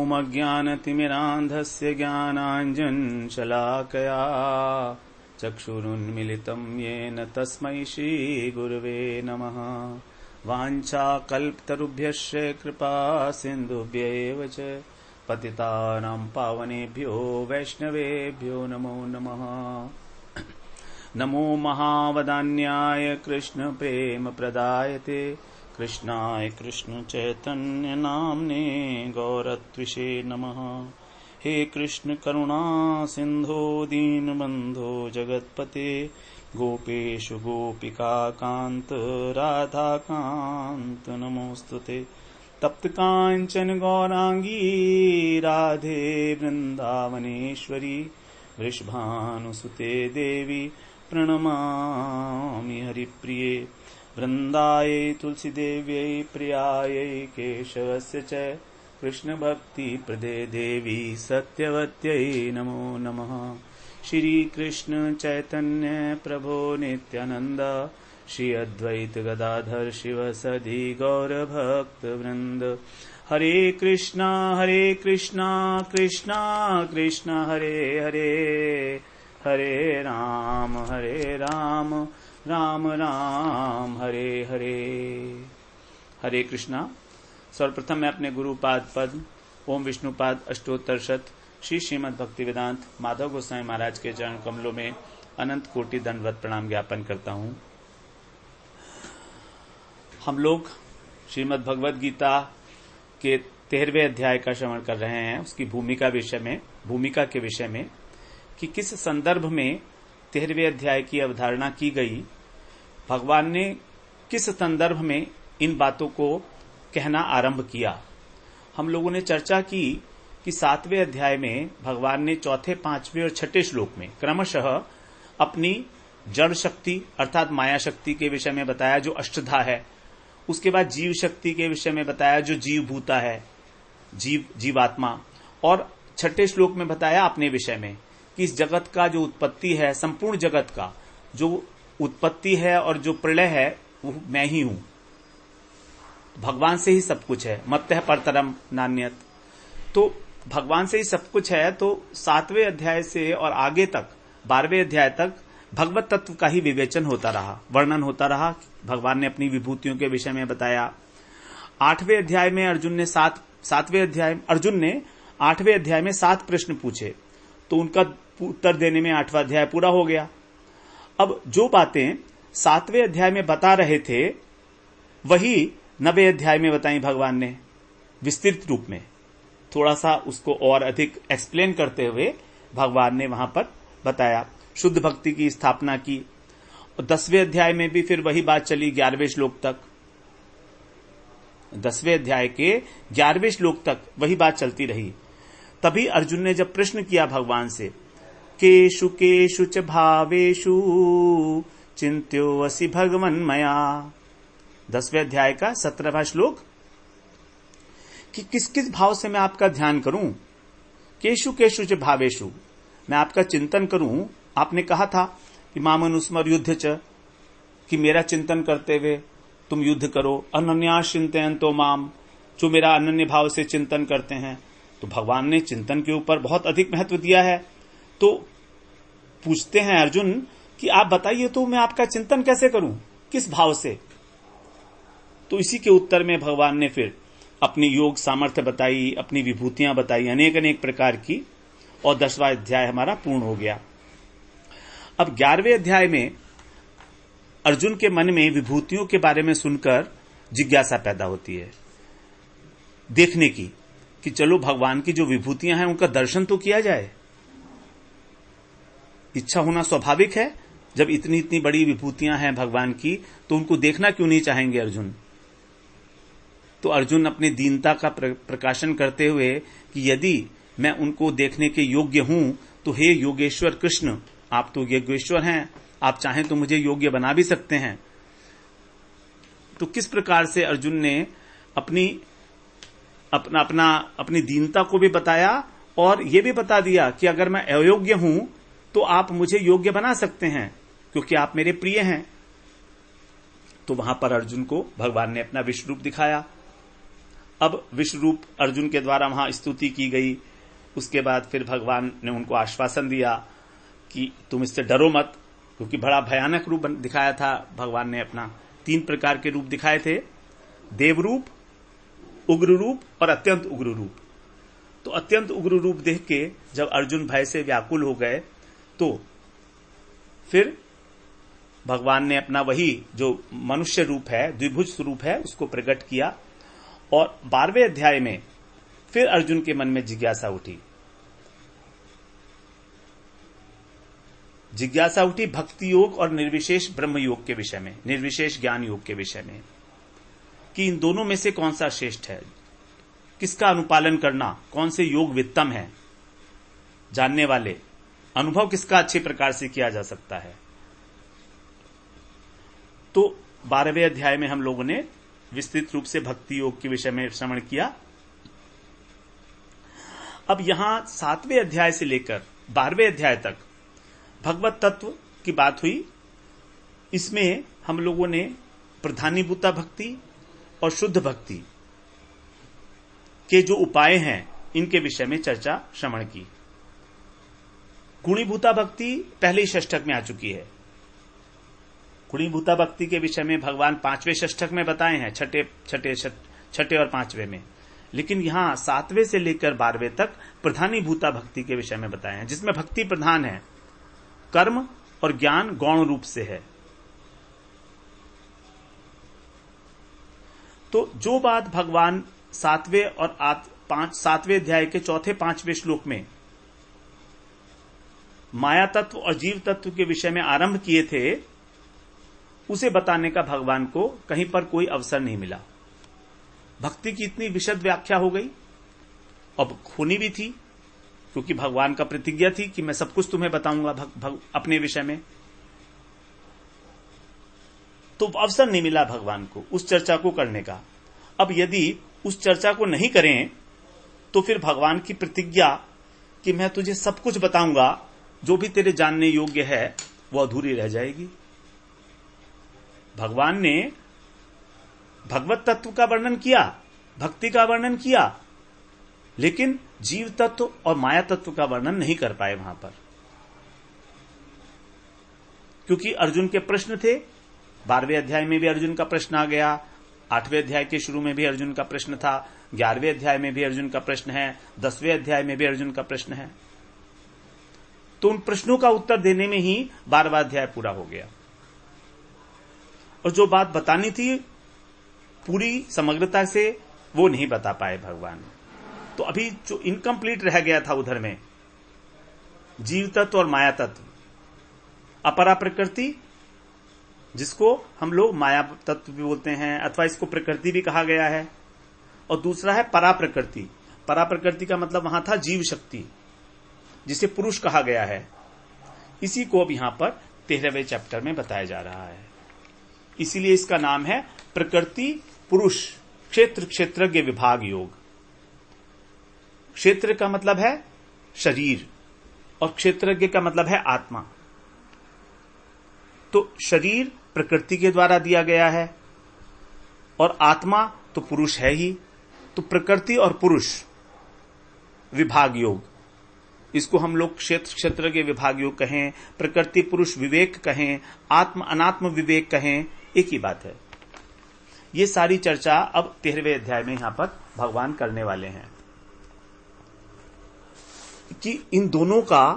ओमज्ञानतिमिरान्धस्य ज्ञानाञ्जनशलाकया चक्षुरुन्मिलितं येन तस्मै श्रीगुरवे नमः। वाञ्छाकल्पतरुभ्यश्च कृपा सिन्धुभ्यैव च पतितानां पावनेभ्यो वैष्णवेभ्यो नमो नमः। नमो महावदान्याय कृष्ण प्रेम प्रदायते कृष्णाय कृष्ण चैतन्य नाम्ने गौरत्विषे नमः। हे कृष्ण करुणा सिंधो दीनबंधो जगत्पते गोपेशु गोपिका कांत राधा कांत नमोस्तुते। तप्त कांचन गौरांगी राधे वृंदावनेश्वरी वृषभानुसुते देवी प्रणमामि हरिप्रिये। वृंदायै तुलसीदेव्यै प्रियायै केशवस्य च कृष्णभक्तिप्रदे देवी सत्यवत्यै नमो नमः। श्रीकृष्ण चैतन्य प्रभो नित्यानंद श्री अद्वैत गदाधर शिवसदि गौरभक्तवृंद। हरे कृष्णा कृष्णा कृष्णा हरे हरे हरे राम राम राम हरे हरे। हरे कृष्णा। सर्वप्रथम मैं अपने गुरुपाद पद्म ओम विष्णुपाद अष्टोत्तर शत श्री श्रीमद् भक्ति वेदांत माधव गोस्वामी महाराज के चरण कमलों में अनंत कोटि दंडवत प्रणाम ज्ञापन करता हूं। हम लोग श्रीमद् भगवद गीता के 13वें अध्याय का श्रवण कर रहे हैं। उसकी भूमिका के विषय में कि किस संदर्भ में 13वें अध्याय की अवधारणा की गई, भगवान ने किस संदर्भ में इन बातों को कहना आरंभ किया। हम लोगों ने चर्चा की कि 7वें अध्याय में भगवान ने चौथे, 5वें और 6ठे श्लोक में क्रमशः अपनी जड़ शक्ति अर्थात माया शक्ति के विषय में बताया जो अष्टधा है। उसके बाद जीव शक्ति के विषय में बताया जो जीव भूता है, जीवात्मा। और 6ठे श्लोक में बताया अपने विषय में कि इस जगत का जो उत्पत्ति है, संपूर्ण जगत का जो उत्पत्ति है और जो प्रलय है वो मैं ही हूं। भगवान से ही सब कुछ है। मत्तः परतरम नान्यत। तो भगवान से ही सब कुछ है। तो 7वें अध्याय से और आगे तक 12वें अध्याय तक भगवत तत्व का ही विवेचन होता रहा, वर्णन होता रहा। भगवान ने अपनी विभूतियों के विषय में बताया। 8वें अध्याय में अर्जुन ने 8वें अध्याय में 7 प्रश्न पूछे, तो उनका उत्तर देने में 8वां अध्याय पूरा हो गया। अब जो बातें 7वें अध्याय में बता रहे थे वही 9वें अध्याय में बताई भगवान ने विस्तृत रूप में। थोड़ा सा उसको और अधिक एक्सप्लेन करते हुए भगवान ने वहां पर बताया। शुद्ध भक्ति की स्थापना की। और 10वें अध्याय में भी फिर वही बात चली 11वें श्लोक तक। 10वें अध्याय के 11वें श्लोक तक वही बात चलती रही। तभी अर्जुन ने जब प्रश्न किया भगवान से, केषु केषु च भावेषु चिन्त्योऽसि भगवन् मया। 10वें अध्याय का 17वां श्लोक कि किस किस भाव से मैं आपका ध्यान करूं। केषु केषु च भावेषु, मैं आपका चिंतन करूं। आपने कहा था कि मामनुस्मर युद्ध च, कि मेरा चिंतन करते हुए तुम युद्ध करो। अनन्यास चिंतयन्तो माम, जो मेरा अनन्य भाव से चिंतन करते हैं। तो भगवान ने चिंतन के ऊपर बहुत अधिक महत्व दिया है। तो पूछते हैं अर्जुन कि आप बताइए तो मैं आपका चिंतन कैसे करूं, किस भाव से। तो इसी के उत्तर में भगवान ने फिर अपनी योग सामर्थ्य बताई, अपनी विभूतियां बताई अनेक अनेक प्रकार की। और 10वां अध्याय हमारा पूर्ण हो गया। अब 11वें अध्याय में अर्जुन के मन में विभूतियों के बारे में सुनकर जिज्ञासा पैदा होती है देखने की, कि चलो भगवान की जो विभूतियां हैं उनका दर्शन तो किया जाए। इच्छा होना स्वाभाविक है। जब इतनी इतनी बड़ी विभूतियां हैं भगवान की, तो उनको देखना क्यों नहीं चाहेंगे अर्जुन। तो अर्जुन अपनी दीनता का प्रकाशन करते हुए कि यदि मैं उनको देखने के योग्य हूं तो हे योगेश्वर कृष्ण, आप तो योगेश्वर हैं, आप चाहें तो मुझे योग्य बना भी सकते हैं। तो किस प्रकार से अर्जुन ने अपनी दीनता को भी बताया और ये भी बता दिया कि अगर मैं अयोग्य हूं तो आप मुझे योग्य बना सकते हैं क्योंकि आप मेरे प्रिय हैं। तो वहां पर अर्जुन को भगवान ने अपना विश्व रूप दिखाया। अब विश्व रूप अर्जुन के द्वारा वहां स्तुति की गई। उसके बाद फिर भगवान ने उनको आश्वासन दिया कि तुम इससे डरो मत, क्योंकि बड़ा भयानक रूप दिखाया था भगवान ने। अपना 3 प्रकार के रूप दिखाए थे, देव रूप, उग्र रूप और अत्यंत उग्र रूप। तो अत्यंत उग्र रूप देख के जब अर्जुन भय से व्याकुल हो गए तो फिर भगवान ने अपना वही जो मनुष्य रूप है, द्विभुज स्वरूप है, उसको प्रकट किया। और 12वें अध्याय में फिर अर्जुन के मन में जिज्ञासा उठी। जिज्ञासा उठी भक्ति योग और निर्विशेष ब्रह्म योग के विषय में, निर्विशेष ज्ञान योग के विषय में, कि इन दोनों में से कौन सा श्रेष्ठ है, किसका अनुपालन करना, कौन से योग वित्तम है, जानने वाले, अनुभव किसका अच्छे प्रकार से किया जा सकता है। तो 12वें अध्याय में हम लोगों ने विस्तृत रूप से भक्ति योग के विषय में श्रवण किया। अब यहां 7वें अध्याय से लेकर 12वें अध्याय तक भगवत तत्व की बात हुई। इसमें हम लोगों ने प्रधानीभूता भक्ति और शुद्ध भक्ति के जो उपाय हैं इनके विषय में चर्चा श्रवण की। गुणीभूता भक्ति पहले ही षष्ठक में आ चुकी है। गुणीभूता भक्ति के विषय में भगवान 5वें षष्ठक में बताए हैं, छठे और 5वें में। लेकिन यहां 7वें से लेकर 12वें तक प्रधानीभूता भक्ति के विषय में बताए हैं, जिसमें भक्ति प्रधान है, कर्म और ज्ञान गौण रूप से है। तो जो बात भगवान 7वें और 7वें अध्याय के 4-5वें श्लोक में माया तत्व और जीव तत्व के विषय में आरंभ किए थे, उसे बताने का भगवान को कहीं पर कोई अवसर नहीं मिला। भक्ति की इतनी विशद व्याख्या हो गई, अब होनी भी थी, क्योंकि भगवान का प्रतिज्ञा थी कि मैं सब कुछ तुम्हें बताऊंगा अपने विषय में। तो अवसर नहीं मिला भगवान को उस चर्चा को करने का। अब यदि उस चर्चा को नहीं करें तो फिर भगवान की प्रतिज्ञा कि मैं तुझे सब कुछ बताऊंगा जो भी तेरे जानने योग्य है, वो अधूरी रह जाएगी। भगवान ने भगवत तत्व का वर्णन किया, भक्ति का वर्णन किया, लेकिन जीव तत्व और माया तत्व का वर्णन नहीं कर पाए वहां पर, क्योंकि अर्जुन के प्रश्न थे। 12वें अध्याय में भी अर्जुन का प्रश्न आ गया, 8वें अध्याय के शुरू में भी अर्जुन का प्रश्न था, 11वें अध्याय में भी अर्जुन का प्रश्न है, 10वें अध्याय में भी अर्जुन का प्रश्न है। तो उन प्रश्नों का उत्तर देने में ही 12वां अध्याय पूरा हो गया। और जो बात बतानी थी पूरी समग्रता से वो नहीं बता पाए भगवान। तो अभी जो इनकम्प्लीट रह गया था उधर में जीव तत्व और माया तत्व, अपरा प्रकृति जिसको हम लोग माया तत्व भी बोलते हैं, अथवा इसको प्रकृति भी कहा गया है, और दूसरा है परा प्रकृति। परा प्रकृति का मतलब वहां था जीव शक्ति, जिसे पुरुष कहा गया है। इसी को अब यहां पर 13वें चैप्टर में बताया जा रहा है। इसीलिए इसका नाम है प्रकृति पुरुष क्षेत्र क्षेत्रज्ञ विभाग योग। क्षेत्र का मतलब है शरीर और क्षेत्रज्ञ का मतलब है आत्मा। तो शरीर प्रकृति के द्वारा दिया गया है और आत्मा तो पुरुष है ही। तो प्रकृति और पुरुष विभाग योग, इसको हम लोग क्षेत्र क्षेत्रज्ञ विभाग योग कहें, प्रकृति पुरुष विवेक कहें, आत्म अनात्म विवेक कहें, एक ही बात है। ये सारी चर्चा अब 13वें अध्याय में यहां पर भगवान करने वाले हैं कि इन दोनों का,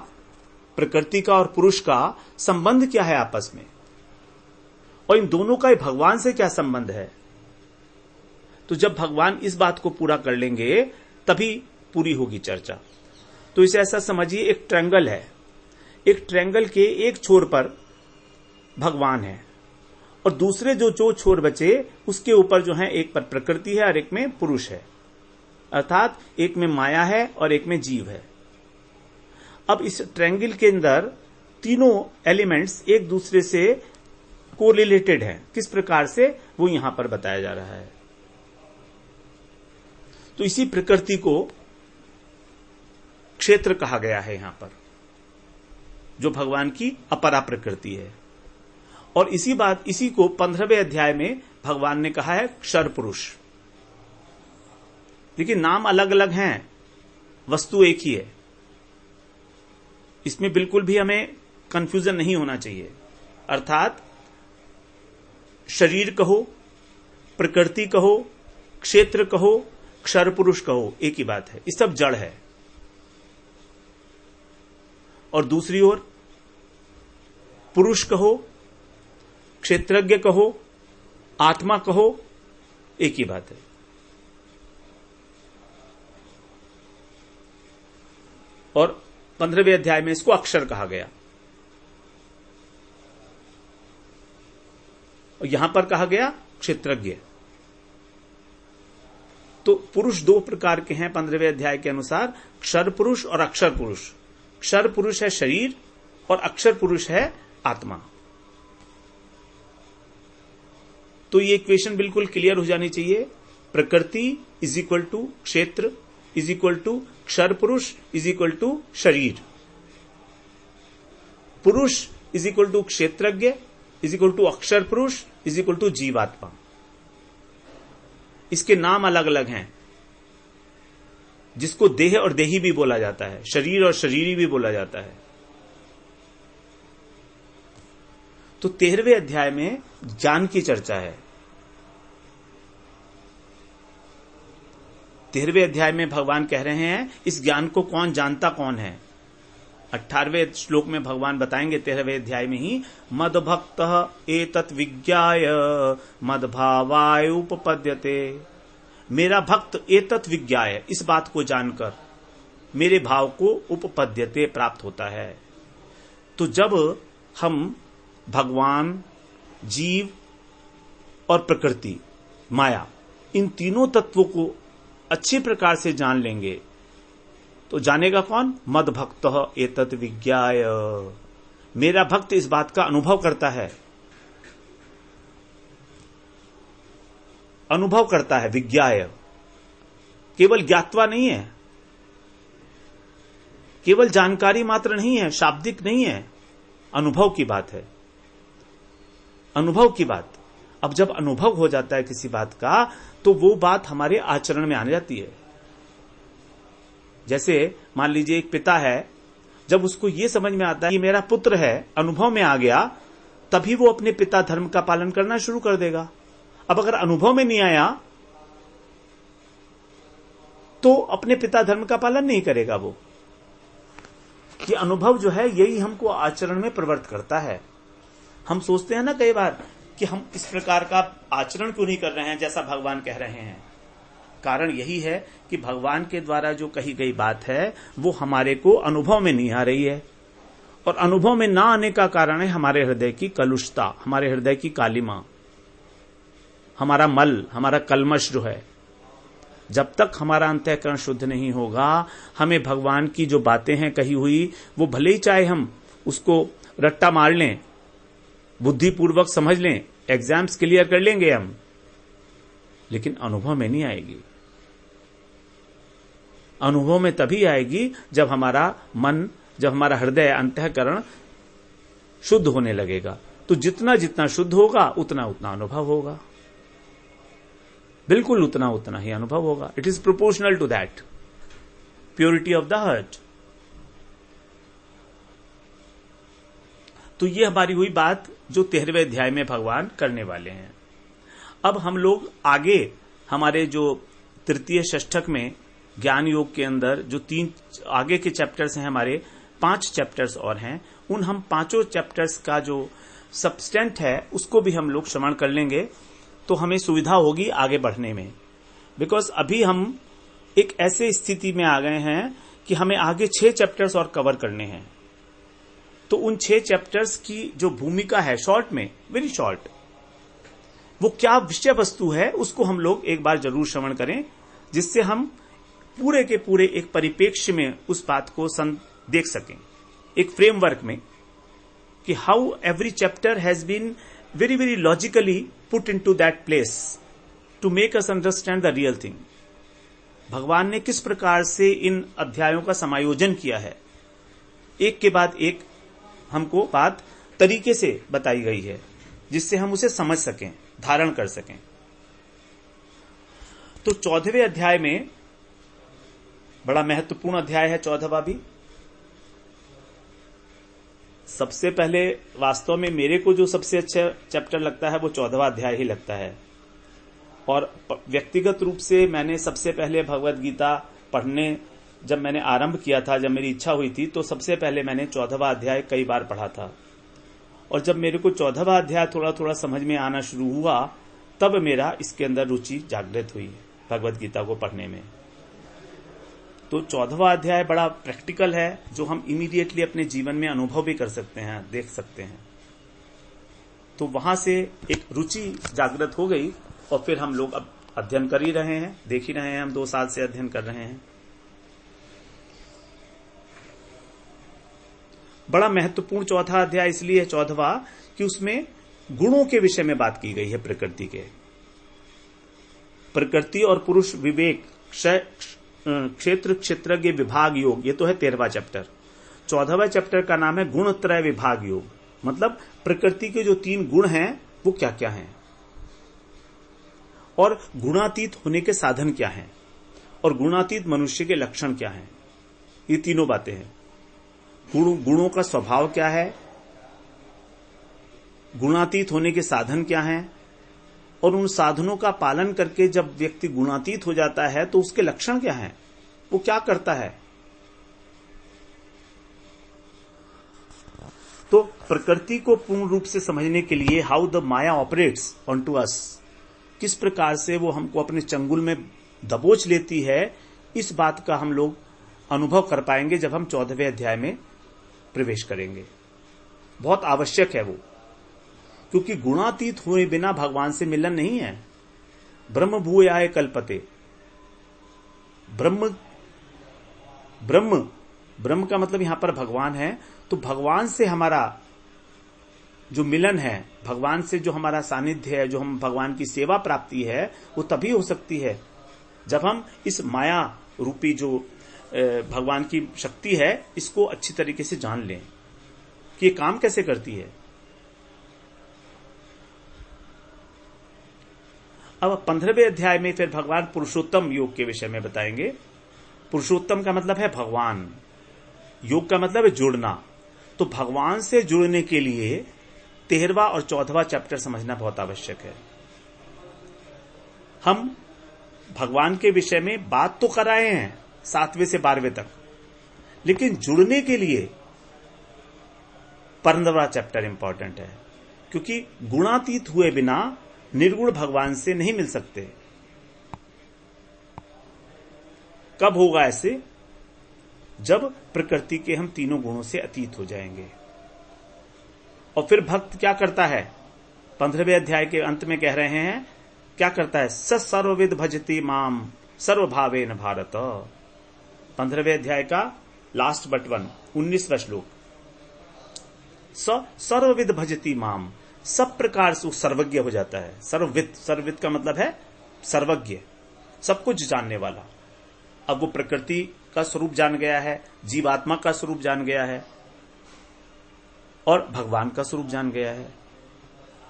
प्रकृति का और पुरुष का संबंध क्या है आपस में, और इन दोनों का भगवान से क्या संबंध है। तो जब भगवान इस बात को पूरा कर लेंगे तभी पूरी होगी चर्चा। तो इसे ऐसा समझिए, एक ट्रायंगल है, एक ट्रायंगल के एक छोर पर भगवान है और दूसरे जो छोर बचे उसके ऊपर जो है एक पर प्रकृति है और एक में पुरुष है, अर्थात एक में माया है और एक में जीव है। अब इस ट्रायंगल के अंदर तीनों एलिमेंट्स एक दूसरे से कोरिलेटेड हैं। किस प्रकार से, वो यहां पर बताया जा रहा है। तो इसी प्रकृति को क्षेत्र कहा गया है यहां पर, जो भगवान की अपरा प्रकृति है। और इसी को 15वें अध्याय में भगवान ने कहा है क्षर पुरुष। देखिए नाम अलग अलग हैं, वस्तु एक ही है। इसमें बिल्कुल भी हमें कंफ्यूजन नहीं होना चाहिए। अर्थात शरीर कहो, प्रकृति कहो, क्षेत्र कहो, क्षर पुरुष कहो, एक ही बात है, ये सब जड़ है। और दूसरी ओर पुरुष कहो, क्षेत्रज्ञ कहो, आत्मा कहो, एक ही बात है। और 15वें अध्याय में इसको अक्षर कहा गया, और यहां पर कहा गया क्षेत्रज्ञ। तो पुरुष दो प्रकार के हैं 15वें अध्याय के अनुसार, क्षर पुरुष और अक्षर पुरुष। क्षर पुरुष है शरीर और अक्षर पुरुष है आत्मा। तो ये इक्वेशन बिल्कुल क्लियर हो जानी चाहिए। प्रकृति इज इक्वल टू क्षेत्र इज इक्वल टू क्षर पुरुष इज इक्वल टू शरीर। पुरुष इज इक्वल टू क्षेत्रज्ञ इज इक्वल टू अक्षर पुरुष इज इक्वल टू जीवात्मा। इसके नाम अलग अलग हैं, जिसको देह और देही भी बोला जाता है, शरीर और शरीरी भी बोला जाता है। तो 13वें अध्याय में ज्ञान की चर्चा है। 13वें अध्याय में भगवान कह रहे हैं इस ज्ञान को कौन जानता कौन है। 18वें श्लोक में भगवान बताएंगे 13वें अध्याय में ही, मद्भक्त एतत् विज्ञाय मद्भावाय उपपद्यते। मेरा भक्त एतत् विज्ञाय, इस बात को जानकर मेरे भाव को उपपद्यते, प्राप्त होता है। तो जब हम भगवान, जीव और प्रकृति, माया, इन तीनों तत्वों को अच्छी प्रकार से जान लेंगे तो जानेगा कौन? मद्भक्त एतत् विज्ञाय। मेरा भक्त इस बात का अनुभव करता है, अनुभव करता है। विज्ञाय केवल ज्ञात्वा नहीं है, केवल जानकारी मात्र नहीं है, शाब्दिक नहीं है, अनुभव की बात है, अनुभव की बात। अब जब अनुभव हो जाता है किसी बात का तो वो बात हमारे आचरण में आने जाती है। जैसे मान लीजिए एक पिता है, जब उसको ये समझ में आता है कि मेरा पुत्र है, अनुभव में आ गया, तभी वो अपने पिता धर्म का पालन करना शुरू कर देगा। अब अगर अनुभव में नहीं आया तो अपने पिता धर्म का पालन नहीं करेगा वो। ये अनुभव जो है यही हमको आचरण में प्रवृत्त करता है। हम सोचते हैं ना कई बार कि हम इस प्रकार का आचरण क्यों नहीं कर रहे हैं जैसा भगवान कह रहे हैं। कारण यही है कि भगवान के द्वारा जो कही गई बात है वो हमारे को अनुभव में नहीं आ रही है, और अनुभव में ना आने का कारण है हमारे हृदय की कलुषता, हमारे हृदय की कालिमा, हमारा मल, हमारा कलमश जो है। जब तक हमारा अंतःकरण शुद्ध नहीं होगा, हमें भगवान की जो बातें हैं कही हुई, वो भले ही चाहे हम उसको रट्टा मार लें, बुद्धिपूर्वक समझ लें, एग्जाम्स क्लियर कर लेंगे हम, लेकिन अनुभव में नहीं आएगी। अनुभव में तभी आएगी जब हमारा मन, जब हमारा हृदय, अंतःकरण शुद्ध होने लगेगा। तो जितना जितना शुद्ध होगा उतना उतना अनुभव होगा, बिल्कुल उतना उतना ही अनुभव होगा। It is proportional to that purity of the heart. तो ये हमारी हुई बात जो 13वें अध्याय में भगवान करने वाले हैं। अब हम लोग आगे हमारे जो तृतीय षष्ठक में ज्ञान योग के अंदर जो 3 आगे के चैप्टर्स हैं, हमारे 5 चैप्टर्स और हैं, उन हम 5 चैप्टर्स का जो सबस्टेंट है उसको भी हम लोग श्रवण कर लेंगे, तो हमें सुविधा होगी आगे बढ़ने में। बिकॉज अभी हम एक ऐसे स्थिति में आ गए हैं कि हमें आगे 6 चैप्टर्स और कवर करने हैं। तो उन 6 चैप्टर्स की जो भूमिका है, शॉर्ट में, वेरी शॉर्ट, वो क्या विषय वस्तु है उसको हम लोग एक बार जरूर श्रवण करें, जिससे हम पूरे के पूरे एक परिप्रेक्ष्य में उस बात को देख सकें, एक फ्रेमवर्क में, कि how every chapter has been very very logically put into that place to make us understand the real thing. भगवान ने किस प्रकार से इन अध्यायों का समायोजन किया है, एक के बाद एक हमको बात तरीके से बताई गई है, जिससे हम उसे समझ सकें, धारण कर सकें। तो 14वें अध्याय में बड़ा महत्वपूर्ण अध्याय है 14वां भी। सबसे पहले वास्तव में मेरे को जो सबसे अच्छा चैप्टर लगता है वो 14वां अध्याय ही लगता है। और व्यक्तिगत रूप से मैंने सबसे पहले भगवत गीता पढ़ने जब मैंने आरंभ किया था, जब मेरी इच्छा हुई थी, तो सबसे पहले मैंने 14वां अध्याय कई बार पढ़ा था। और जब मेरे को 14वां अध्याय थोड़ा थोड़ा समझ में आना शुरू हुआ, तब मेरा इसके अंदर रुचि जागृत हुई भगवत गीता को पढ़ने में। तो 14वां अध्याय बड़ा प्रैक्टिकल है, जो हम इमीडिएटली अपने जीवन में अनुभव भी कर सकते हैं, देख सकते हैं। तो वहां से एक रुचि जागृत हो गई और फिर हम लोग अब अध्ययन कर ही रहे हैं, देख ही रहे हैं, हम 2 साल से अध्ययन कर रहे हैं। बड़ा महत्वपूर्ण चौथा अध्याय इसलिए है 14वां कि उसमें गुणों के विषय में बात की गई है। प्रकृति के, प्रकृति और पुरुष विवेक, क्षेत्र क्षेत्रज्ञ विभाग योग, ये तो है 13वां चैप्टर। 14वां चैप्टर का नाम है गुणत्रय विभाग योग, मतलब प्रकृति के जो 3 गुण हैं वो क्या क्या हैं और गुणातीत होने के साधन क्या हैं और गुणातीत मनुष्य के लक्षण क्या हैं। ये तीनों बातें हैं। गुणों का स्वभाव क्या है, गुणातीत होने के साधन क्या हैं, और उन साधनों का पालन करके जब व्यक्ति गुणातीत हो जाता है तो उसके लक्षण क्या हैं, वो क्या करता है। तो प्रकृति को पूर्ण रूप से समझने के लिए how the maya operates on to us, किस प्रकार से वो हमको अपने चंगुल में दबोच लेती है, इस बात का हम लोग अनुभव कर पाएंगे जब हम 14वें अध्याय में प्रवेश करेंगे। बहुत आवश्यक है वो, क्योंकि गुणातीत हुए बिना भगवान से मिलन नहीं है। ब्रह्म भूयाय कल्पते, ब्रह्म का मतलब यहां पर भगवान है। तो भगवान से हमारा जो मिलन है, भगवान से जो हमारा सानिध्य है, जो हम भगवान की सेवा प्राप्ति है, वो तभी हो सकती है जब हम इस माया रूपी जो भगवान की शक्ति है, इसको अच्छी तरीके से जान लें कि ये काम कैसे करती है। अब 15वें अध्याय में फिर भगवान पुरुषोत्तम योग के विषय में बताएंगे। पुरुषोत्तम का मतलब है भगवान, योग का मतलब है जुड़ना। तो भगवान से जुड़ने के लिए 13वां और 14वां चैप्टर समझना बहुत आवश्यक है। हम भगवान के विषय में बात तो कर रहे हैं 7वें से 12वें तक, लेकिन जुड़ने के लिए 15वां चैप्टर इंपॉर्टेंट है, क्योंकि गुणातीत हुए बिना निर्गुण भगवान से नहीं मिल सकते। कब होगा ऐसे? जब प्रकृति के हम तीनों गुणों से अतीत हो जाएंगे। और फिर भक्त क्या करता है? 15वें अध्याय के अंत में कह रहे हैं, क्या करता है? स सर्वविद भजति माम सर्वभावेन भारत। 15वें अध्याय का लास्ट बट 19वां श्लोक। स सर्वविद भजति माम, सब प्रकार से सर्वज्ञ हो जाता है। सर्वविद का मतलब है सर्वज्ञ, सब कुछ जानने वाला। अब वो प्रकृति का स्वरूप जान गया है, जीवात्मा का स्वरूप जान गया है और भगवान का स्वरूप जान गया है।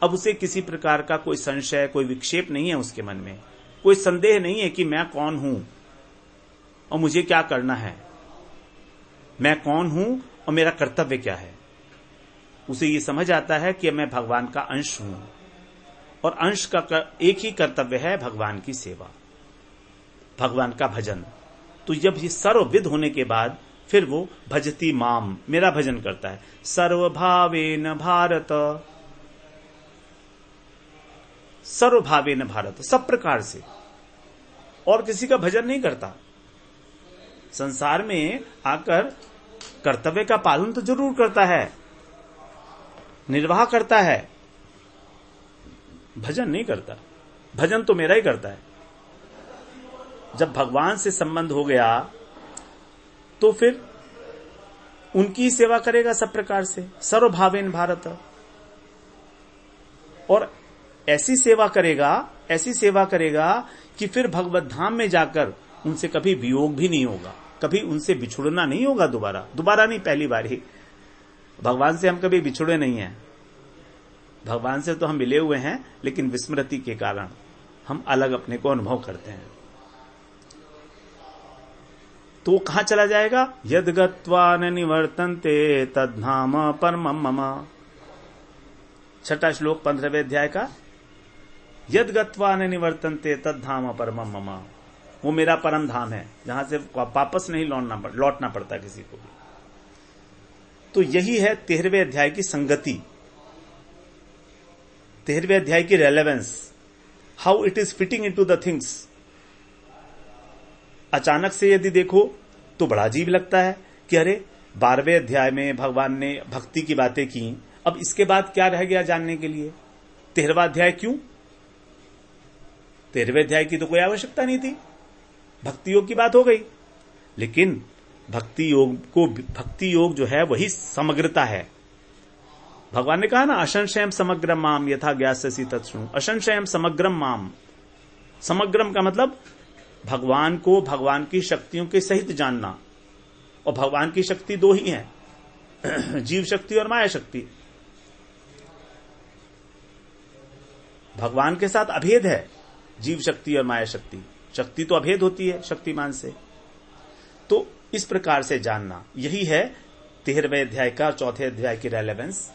अब उसे किसी प्रकार का कोई संशय, कोई विक्षेप नहीं है उसके मन में, कोई संदेह नहीं है कि मैं कौन हूं और मुझे क्या करना है, मैं कौन हूं और मेरा कर्तव्य क्या है। उसे ये समझ आता है कि मैं भगवान का अंश हूं और अंश का एक ही कर्तव्य है, भगवान की सेवा, भगवान का भजन। तो जब ये सर्वविद होने के बाद फिर वो भजती माम, मेरा भजन करता है। सर्वभावेन भारत, सर्वभावेन भारत, सब प्रकार से, और किसी का भजन नहीं करता। संसार में आकर कर्तव्य का पालन तो जरूर करता है, निर्वाह करता है, भजन नहीं करता। भजन तो मेरा ही करता है। जब भगवान से संबंध हो गया तो फिर उनकी सेवा करेगा सब प्रकार से, सर्वभावेन भारत। और ऐसी सेवा करेगा कि फिर भगवत धाम में जाकर उनसे कभी वियोग भी नहीं होगा, कभी उनसे बिछुड़ना नहीं होगा। दोबारा नहीं, पहली बार ही। भगवान से हम कभी बिछुड़े नहीं हैं। भगवान से तो हम मिले हुए हैं, लेकिन विस्मृति के कारण हम अलग अपने को अनुभव करते हैं। तो वो कहां चला जाएगा? यद गत्वा न निवर्तन्ते तद्धाम परमं मम। छठा श्लोक 15वें अध्याय का। यद गत्वा न निवर्तन्ते तद्धाम परमं मम, वो मेरा परम धाम है जहां से वापस नहीं लौटना पड़ता किसी को भी। तो यही है 13वें अध्याय की संगति, 13वें अध्याय की relevance, how it is fitting into the things. अचानक से यदि देखो तो बड़ा अजीब लगता है कि अरे 12वें अध्याय में भगवान ने भक्ति की बातें की, अब इसके बाद क्या रह गया जानने के लिए? 13वां अध्याय क्यों? 13वें अध्याय की तो कोई आवश्यकता नहीं थी, भक्ति योग की बात हो गई। लेकिन भक्ति योग जो है वही समग्रता है। भगवान ने कहा ना, असंशयम समग्रम माम यथा ज्ञास्यसि तत्शृणु। असंशयम समग्रम माम, समग्रम का मतलब भगवान को भगवान की शक्तियों के सहित जानना। और भगवान की शक्ति दो ही हैं, जीव शक्ति और माया शक्ति। भगवान के साथ अभेद है जीव शक्ति और माया शक्ति। शक्ति तो अभेद होती है शक्तिमान से। तो इस प्रकार से जानना, यही है 13वें अध्याय का 4थे अध्याय की रेलेवेंस,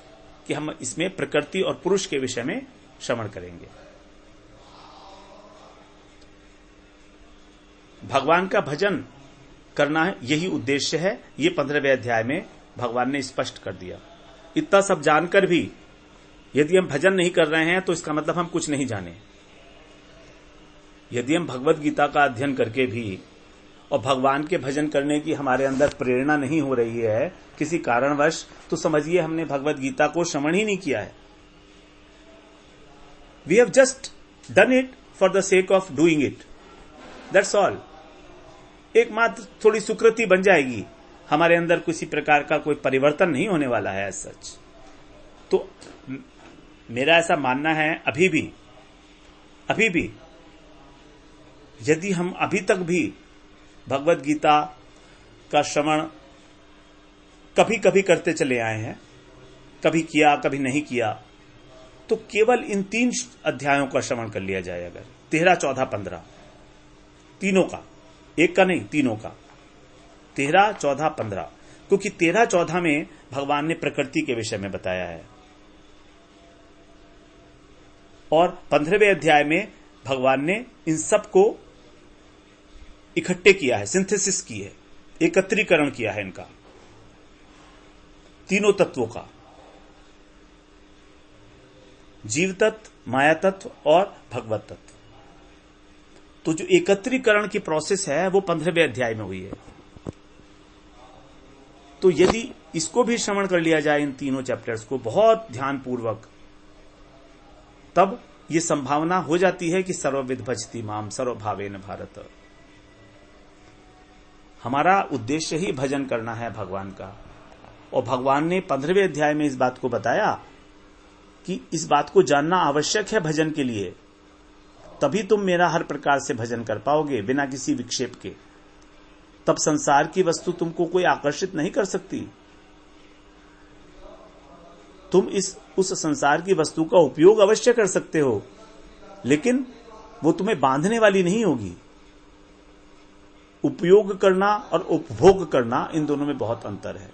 कि हम इसमें प्रकृति और पुरुष के विषय में श्रवण करेंगे। भगवान का भजन करना है, यही उद्देश्य है। ये 15वें अध्याय में भगवान ने स्पष्ट कर दिया। इतना सब जानकर भी यदि हम भजन नहीं कर रहे हैं तो इसका मतलब हम कुछ नहीं जाने। यदि हम भगवत गीता का अध्ययन करके भी और भगवान के भजन करने की हमारे अंदर प्रेरणा नहीं हो रही है किसी कारणवश, तो समझिए हमने भगवत गीता को श्रवण ही नहीं किया है। We have just done it for the sake of doing it, that's all. एकमात्र थोड़ी सुकृति बन जाएगी, हमारे अंदर किसी प्रकार का कोई परिवर्तन नहीं होने वाला है एज सच। तो मेरा ऐसा मानना है, अभी भी यदि हम अभी तक भी भगवत गीता का श्रवण कभी कभी करते चले आए हैं, कभी किया कभी नहीं किया, तो केवल इन 3 अध्यायों का श्रवण कर लिया जाए। अगर 13, 14, 15 तीनों का, एक का नहीं, तीनों का, 13, 14, 15, क्योंकि 13, 14 में भगवान ने प्रकृति के विषय में बताया है और 15वें अध्याय में भगवान ने इन सब को इकट्ठे किया है, सिंथेसिस की है, एकत्रीकरण किया है इनका, तीनों तत्वों का, जीव तत्व, माया तत्व और भगवत तत्व। तो जो एकत्रीकरण की प्रोसेस है वो 15वें अध्याय में हुई है। तो यदि इसको भी श्रवण कर लिया जाए, इन तीनों चैप्टर्स को बहुत ध्यानपूर्वक, तब ये संभावना हो जाती है कि सर्वविद भजति माम सर्वभावेन भारत। हमारा उद्देश्य ही भजन करना है भगवान का। और भगवान ने 15वें अध्याय में इस बात को बताया कि इस बात को जानना आवश्यक है भजन के लिए, तभी तुम मेरा हर प्रकार से भजन कर पाओगे बिना किसी विक्षेप के। तब संसार की वस्तु तुमको कोई आकर्षित नहीं कर सकती। तुम उस संसार की वस्तु का उपयोग अवश्य कर सकते हो, लेकिन वो तुम्हें बांधने वाली नहीं होगी। उपयोग करना और उपभोग करना, इन दोनों में बहुत अंतर है।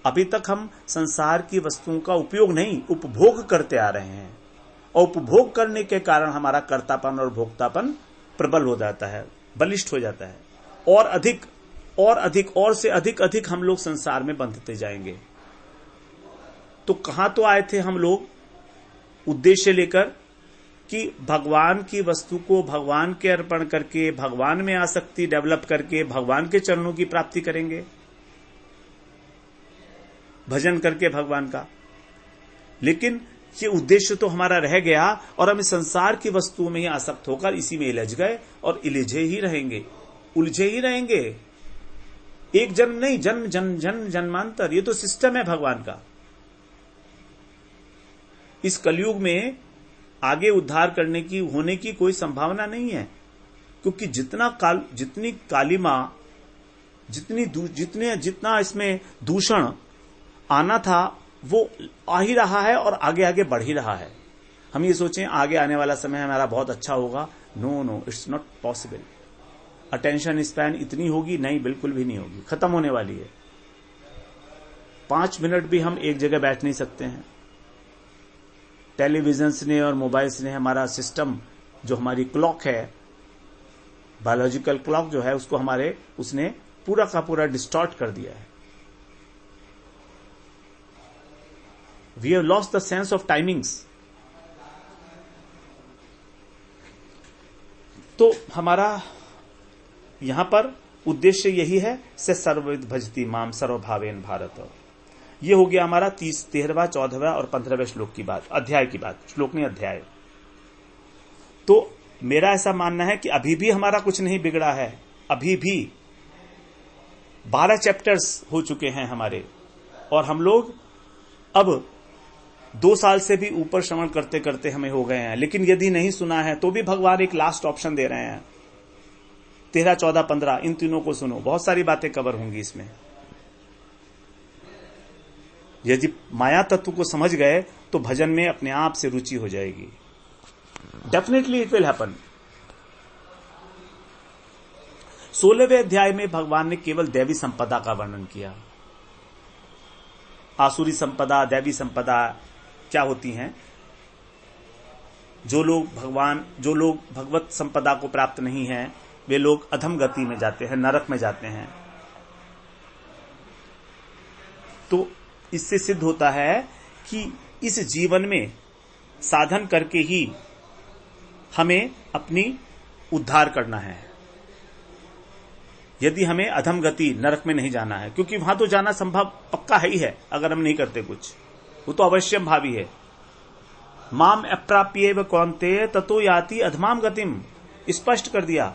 अभी तक हम संसार की वस्तुओं का उपयोग नहीं, उपभोग करते आ रहे हैं, और उपभोग करने के कारण हमारा कर्तापन और भोक्तापन प्रबल हो जाता है, बलिष्ठ हो जाता है, और अधिक और से अधिक हम लोग संसार में बंधते जाएंगे। तो कहां तो आए थे हम लोग उद्देश्य लेकर कि भगवान की वस्तु को भगवान के अर्पण करके, भगवान में आसक्ति डेवलप करके भगवान के चरणों की प्राप्ति करेंगे, भजन करके भगवान का। लेकिन ये उद्देश्य तो हमारा रह गया और हम इस संसार की वस्तुओं में ही आसक्त होकर इसी में उलझ गए और उलझे ही रहेंगे। एक जन्म नहीं, जन्म जन्मांतर, ये तो सिस्टम है भगवान का। इस कलयुग में आगे उद्धार करने की होने की कोई संभावना नहीं है, क्योंकि जितनी कालिमा, जितना इसमें दूषण आना था वो आ ही रहा है और आगे आगे बढ़ ही रहा है। हम ये सोचें आगे आने वाला समय हमारा बहुत अच्छा होगा, no, it's not possible. Attention span इतनी होगी? नहीं, बिल्कुल भी नहीं होगी, खत्म होने वाली है। 5 मिनट भी हम एक जगह बैठ नहीं सकते हैं। टेलीविजन्स ने और मोबाइल्स ने हमारा सिस्टम, जो हमारी क्लॉक है, बायोलॉजिकल क्लॉक जो है, उसको उसने पूरा का पूरा डिस्टॉर्ट कर दिया है। We have lost the sense of timings. तो हमारा यहां पर उद्देश्य यही है, से सर्वविद भजती माम सर्वभावेन भारत। ये हो गया हमारा 13वां, 14वां और 15वें श्लोक की बात, अध्याय की बात, श्लोक नहीं अध्याय। तो मेरा ऐसा मानना है कि अभी भी हमारा कुछ नहीं बिगड़ा है। अभी भी 12 चैप्टर्स हो चुके हैं हमारे, और हम लोग अब 2 साल से भी ऊपर श्रवण करते करते हमें हो गए हैं। लेकिन यदि नहीं सुना है तो भी भगवान एक लास्ट ऑप्शन दे रहे हैं, 13, 14, 15, इन तीनों को सुनो। बहुत सारी बातें कवर होंगी इसमें। यदि माया तत्व को समझ गए तो भजन में अपने आप से रुचि हो जाएगी। Definitely it will happen. 16वें अध्याय में भगवान ने केवल दैवी संपदा का वर्णन किया। आसुरी संपदा, दैवी संपदा क्या होती हैं? जो लोग भगवत संपदा को प्राप्त नहीं हैं, वे लोग अधम गति में जाते हैं, नरक में जाते हैं। तो इससे सिद्ध होता है कि इस जीवन में साधन करके ही हमें अपनी उद्धार करना है। यदि हमें अधम गति, नरक में नहीं जाना है, क्योंकि वहां तो जाना संभव पक्का है ही है अगर हम नहीं करते कुछ, वो तो अवश्यम भावी है। माम अप्राप्येव कौन्तेय ततो याति अधमाम गतिम, स्पष्ट कर दिया।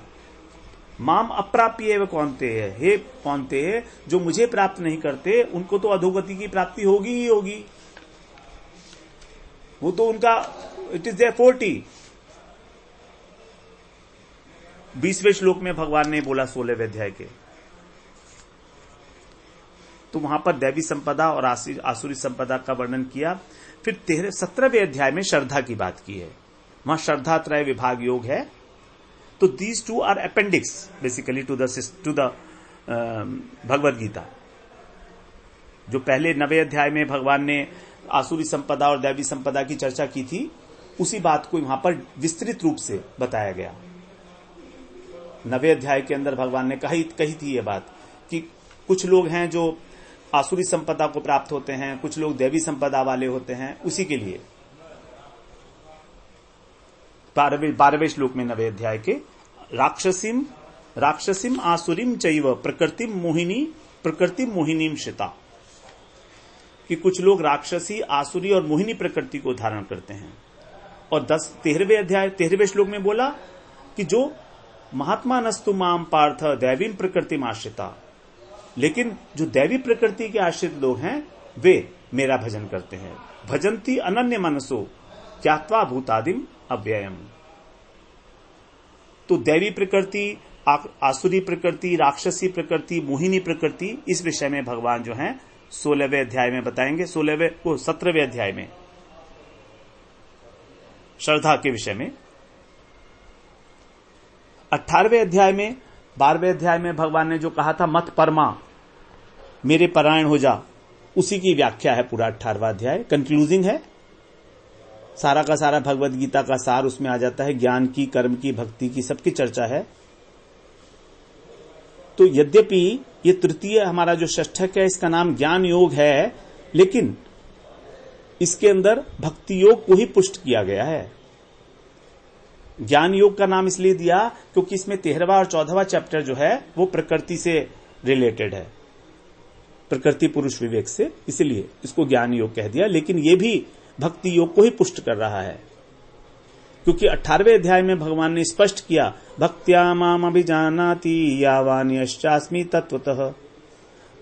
माम अप्राप्येव कौन्तेय, हे कौन्तेय, जो मुझे प्राप्त नहीं करते उनको तो अधोगति की प्राप्ति होगी ही होगी। वो तो उनका इट इज देयर 40। 20वें श्लोक में भगवान ने बोला 16वें अध्याय के। तो वहां पर दैवी संपदा और आसुरी संपदा का वर्णन किया। फिर 17वें अध्याय में श्रद्धा की बात की है। वहां श्रद्धा त्रय विभाग योग है। तो these two are appendix basically to the Bhagavad Gita. जो पहले 9वें अध्याय में भगवान ने आसुरी संपदा और दैवी संपदा की चर्चा की थी, उसी बात को वहां पर विस्तृत रूप से बताया गया। 9वें अध्याय के अंदर भगवान ने कही थी ये बात कि कुछ लोग हैं जो आसुरी संपदा को प्राप्त होते हैं, कुछ लोग दैवी संपदा वाले होते हैं। उसी के लिए 12वें श्लोक में 9वें अध्याय के राक्षसीम आसुरीम चैव प्रकृतिम मोहिनीम श्रिता, कि कुछ लोग राक्षसी, आसुरी और मोहिनी प्रकृति को धारण करते हैं। और 13वें श्लोक में बोला कि जो महात्मा नस्तु माम पार्थ दैवीम प्रकृतिम आश्रिता, लेकिन जो दैवी प्रकृति के आश्रित लोग हैं वे मेरा भजन करते हैं। भजंती अनन्य मनसो ज्ञात्वा भूतादिम अव्ययम। तो दैवी प्रकृति, आसुरी प्रकृति, राक्षसी प्रकृति, मोहिनी प्रकृति, इस विषय में भगवान जो है 16वें अध्याय में बताएंगे। 17वें अध्याय में श्रद्धा के विषय में। 18वें अध्याय में, 12वें अध्याय में भगवान ने जो कहा था मत परमा, मेरे परायण हो जा, उसी की व्याख्या है पूरा 18वां अध्याय। कंक्लूजिंग है, सारा का सारा भगवद गीता का सार उसमें आ जाता है। ज्ञान की, कर्म की, भक्ति की, सबकी चर्चा है। तो यद्यपि ये तृतीय हमारा जो षष्ठक है इसका नाम ज्ञान योग है, लेकिन इसके अंदर भक्ति योग को ही पुष्ट किया गया है। ज्ञान योग का नाम इसलिए दिया क्योंकि इसमें 13वां और 14वां चैप्टर जो है वो प्रकृति से रिलेटेड है, प्रकृति पुरुष विवेक से, इसलिए इसको ज्ञान योग कह दिया। लेकिन ये भी भक्ति योग को ही पुष्ट कर रहा है, क्योंकि 18वें अध्याय में भगवान ने स्पष्ट किया भक्त्या माम अभिजानाति यावान्यश्चास्मि तत्वतः,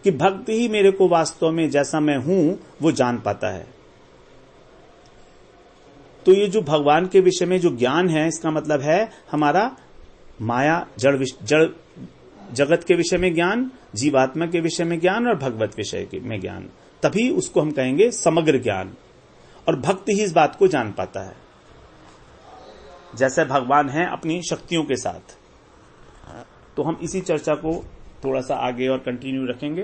कि भक्ति ही मेरे को वास्तव में जैसा मैं हूं वो जान पाता है। तो ये जो भगवान के विषय में जो ज्ञान है, इसका मतलब है हमारा माया जड़ जगत के विषय में ज्ञान, जीवात्मा के विषय में ज्ञान और भगवत विषय में ज्ञान। तभी उसको हम कहेंगे समग्र ज्ञान। और भक्त ही इस बात को जान पाता है, जैसे भगवान है अपनी शक्तियों के साथ। तो हम इसी चर्चा को थोड़ा सा आगे और कंटिन्यू रखेंगे।